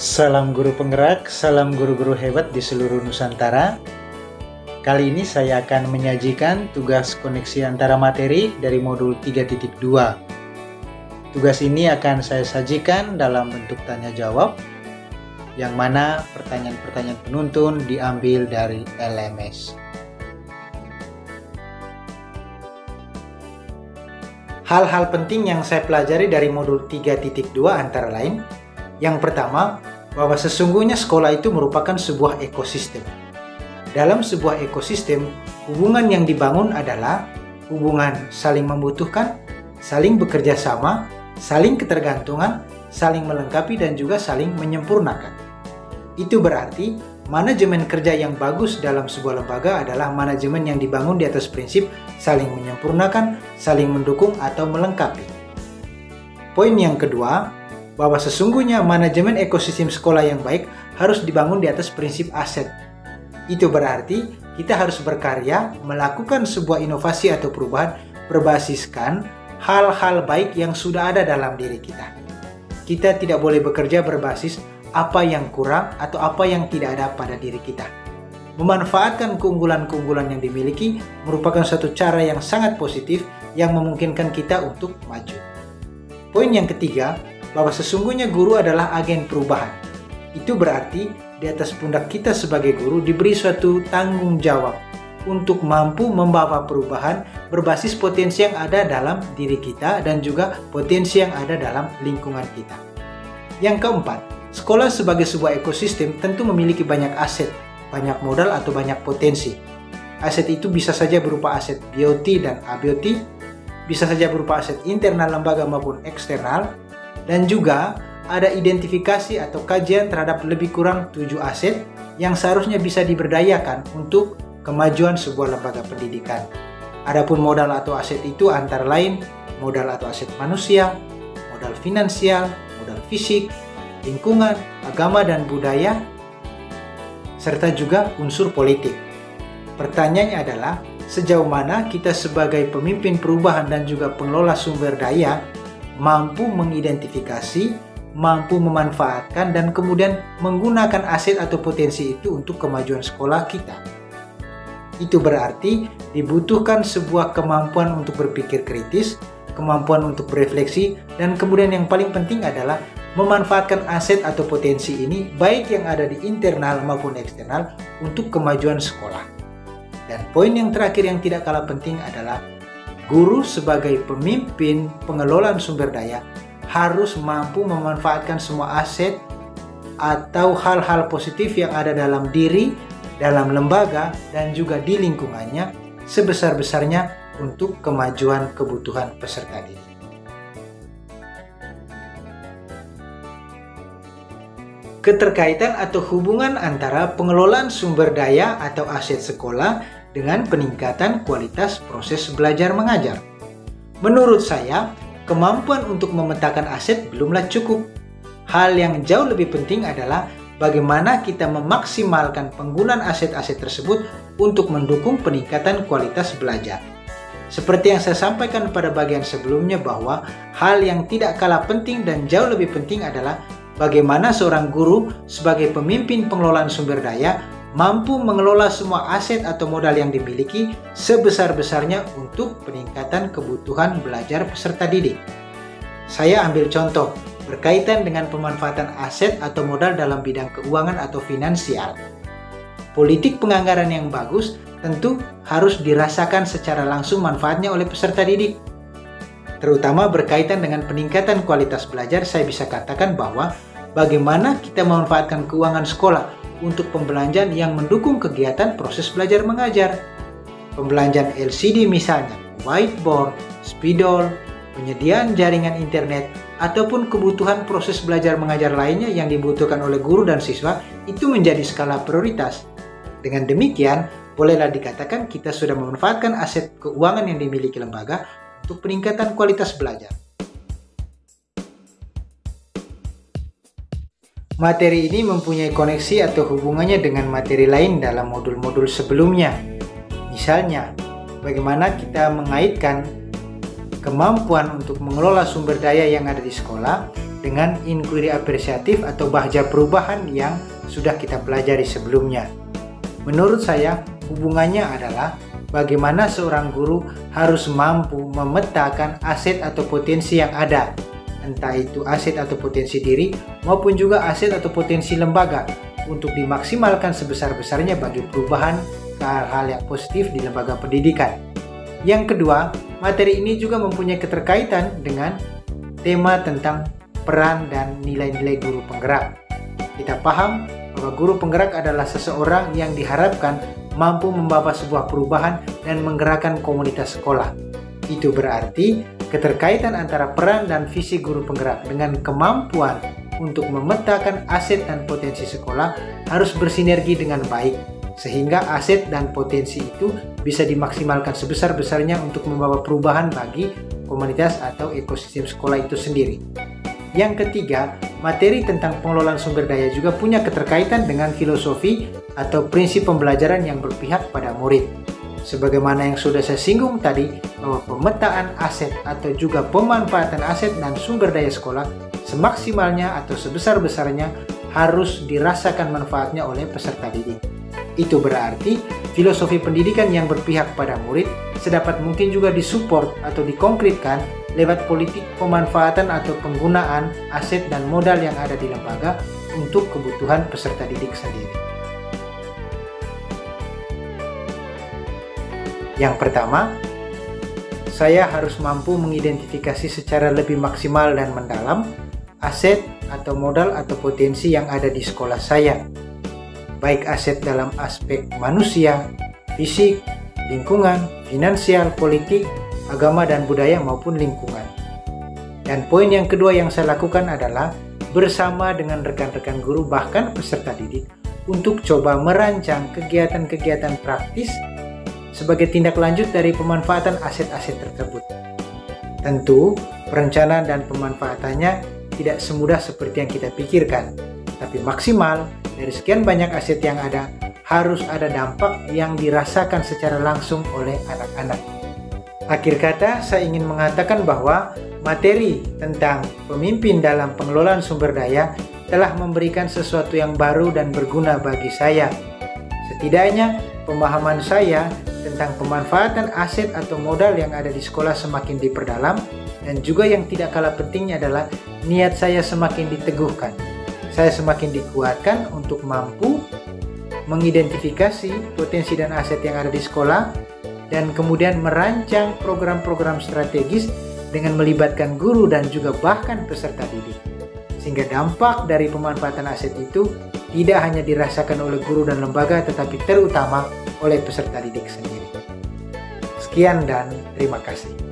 Salam guru penggerak, salam guru-guru hebat di seluruh Nusantara. Kali ini saya akan menyajikan tugas koneksi antara materi dari modul 3.2. Tugas ini akan saya sajikan dalam bentuk tanya jawab, yang mana pertanyaan-pertanyaan penuntun diambil dari LMS. Hal-hal penting yang saya pelajari dari modul 3.2 antara lain: yang pertama, bahwa sesungguhnya sekolah itu merupakan sebuah ekosistem. Dalam sebuah ekosistem, hubungan yang dibangun adalah hubungan saling membutuhkan, saling bekerja sama, saling ketergantungan, saling melengkapi, dan juga saling menyempurnakan. Itu berarti manajemen kerja yang bagus dalam sebuah lembaga adalah manajemen yang dibangun di atas prinsip saling menyempurnakan, saling mendukung, atau melengkapi. Poin yang kedua, bahwa sesungguhnya manajemen ekosistem sekolah yang baik harus dibangun di atas prinsip aset. Itu berarti kita harus berkarya melakukan sebuah inovasi atau perubahan berbasiskan hal-hal baik yang sudah ada dalam diri kita. Kita tidak boleh bekerja berbasis apa yang kurang atau apa yang tidak ada pada diri kita. Memanfaatkan keunggulan-keunggulan yang dimiliki merupakan suatu cara yang sangat positif yang memungkinkan kita untuk maju. Poin yang ketiga, bahwa sesungguhnya guru adalah agen perubahan. Itu berarti di atas pundak kita sebagai guru diberi suatu tanggung jawab untuk mampu membawa perubahan berbasis potensi yang ada dalam diri kita dan juga potensi yang ada dalam lingkungan kita. Yang keempat, sekolah sebagai sebuah ekosistem tentu memiliki banyak aset, banyak modal atau banyak potensi. Aset itu bisa saja berupa aset BOT dan ABOT, bisa saja berupa aset internal lembaga maupun eksternal, dan juga ada identifikasi atau kajian terhadap lebih kurang 7 aset yang seharusnya bisa diberdayakan untuk kemajuan sebuah lembaga pendidikan. Adapun modal atau aset itu antara lain modal atau aset manusia, modal finansial, modal fisik, lingkungan, agama dan budaya, serta juga unsur politik. Pertanyaannya adalah, sejauh mana kita sebagai pemimpin perubahan dan juga pengelola sumber daya mampu mengidentifikasi, mampu memanfaatkan, dan kemudian menggunakan aset atau potensi itu untuk kemajuan sekolah kita. Itu berarti dibutuhkan sebuah kemampuan untuk berpikir kritis, kemampuan untuk berefleksi, dan kemudian yang paling penting adalah memanfaatkan aset atau potensi ini baik yang ada di internal maupun eksternal untuk kemajuan sekolah. Dan poin yang terakhir yang tidak kalah penting adalah guru sebagai pemimpin pengelolaan sumber daya harus mampu memanfaatkan semua aset atau hal-hal positif yang ada dalam diri, dalam lembaga, dan juga di lingkungannya sebesar-besarnya untuk kemajuan kebutuhan peserta didik. Keterkaitan atau hubungan antara pengelolaan sumber daya atau aset sekolah dengan peningkatan kualitas proses belajar mengajar. Menurut saya, kemampuan untuk memetakan aset belumlah cukup. Hal yang jauh lebih penting adalah bagaimana kita memaksimalkan penggunaan aset-aset tersebut untuk mendukung peningkatan kualitas belajar. Seperti yang saya sampaikan pada bagian sebelumnya bahwa hal yang tidak kalah penting dan jauh lebih penting adalah bagaimana seorang guru sebagai pemimpin pengelolaan sumber daya mampu mengelola semua aset atau modal yang dimiliki sebesar-besarnya untuk peningkatan kebutuhan belajar peserta didik. Saya ambil contoh berkaitan dengan pemanfaatan aset atau modal dalam bidang keuangan atau finansial. Politik penganggaran yang bagus tentu harus dirasakan secara langsung manfaatnya oleh peserta didik. Terutama berkaitan dengan peningkatan kualitas belajar, saya bisa katakan bahwa bagaimana kita memanfaatkan keuangan sekolah untuk pembelanjaan yang mendukung kegiatan proses belajar mengajar. Pembelanjaan LCD misalnya, whiteboard, spidol, penyediaan jaringan internet, ataupun kebutuhan proses belajar mengajar lainnya yang dibutuhkan oleh guru dan siswa itu menjadi skala prioritas. Dengan demikian, bolehlah dikatakan kita sudah memanfaatkan aset keuangan yang dimiliki lembaga untuk peningkatan kualitas belajar. Materi ini mempunyai koneksi atau hubungannya dengan materi lain dalam modul-modul sebelumnya. Misalnya, bagaimana kita mengaitkan kemampuan untuk mengelola sumber daya yang ada di sekolah dengan inquiry apresiatif atau bahja perubahan yang sudah kita pelajari sebelumnya. Menurut saya, hubungannya adalah bagaimana seorang guru harus mampu memetakan aset atau potensi yang ada, entah itu aset atau potensi diri maupun juga aset atau potensi lembaga, untuk dimaksimalkan sebesar-besarnya bagi perubahan ke hal-hal yang positif di lembaga pendidikan. Yang kedua, materi ini juga mempunyai keterkaitan dengan tema tentang peran dan nilai-nilai guru penggerak. Kita paham bahwa guru penggerak adalah seseorang yang diharapkan mampu membawa sebuah perubahan dan menggerakkan komunitas sekolah. Itu berarti keterkaitan antara peran dan visi guru penggerak dengan kemampuan untuk memetakan aset dan potensi sekolah harus bersinergi dengan baik, sehingga aset dan potensi itu bisa dimaksimalkan sebesar-besarnya untuk membawa perubahan bagi komunitas atau ekosistem sekolah itu sendiri. Yang ketiga, materi tentang pengelolaan sumber daya juga punya keterkaitan dengan filosofi atau prinsip pembelajaran yang berpihak pada murid. Sebagaimana yang sudah saya singgung tadi, bahwa pemetaan aset atau juga pemanfaatan aset dan sumber daya sekolah semaksimalnya atau sebesar-besarnya harus dirasakan manfaatnya oleh peserta didik. Itu berarti filosofi pendidikan yang berpihak pada murid sedapat mungkin juga disupport atau dikonkretkan lewat politik pemanfaatan atau penggunaan aset dan modal yang ada di lembaga untuk kebutuhan peserta didik sendiri. Yang pertama, saya harus mampu mengidentifikasi secara lebih maksimal dan mendalam aset atau modal atau potensi yang ada di sekolah saya, baik aset dalam aspek manusia, fisik, lingkungan, finansial, politik, agama dan budaya maupun lingkungan. Dan poin yang kedua yang saya lakukan adalah bersama dengan rekan-rekan guru bahkan peserta didik untuk coba merancang kegiatan-kegiatan praktis sebagai tindak lanjut dari pemanfaatan aset-aset tersebut. Tentu, perencanaan dan pemanfaatannya tidak semudah seperti yang kita pikirkan, tapi maksimal dari sekian banyak aset yang ada, harus ada dampak yang dirasakan secara langsung oleh anak-anak. Akhir kata, saya ingin mengatakan bahwa materi tentang pemimpin dalam pengelolaan sumber daya telah memberikan sesuatu yang baru dan berguna bagi saya. Setidaknya, pemahaman saya tentang pemanfaatan aset atau modal yang ada di sekolah semakin diperdalam, dan juga yang tidak kalah pentingnya adalah niat saya semakin diteguhkan. Saya semakin dikuatkan untuk mampu mengidentifikasi potensi dan aset yang ada di sekolah dan kemudian merancang program-program strategis dengan melibatkan guru dan juga bahkan peserta didik. Sehingga dampak dari pemanfaatan aset itu tidak hanya dirasakan oleh guru dan lembaga tetapi terutama oleh peserta didik sendiri. Sekian dan terima kasih.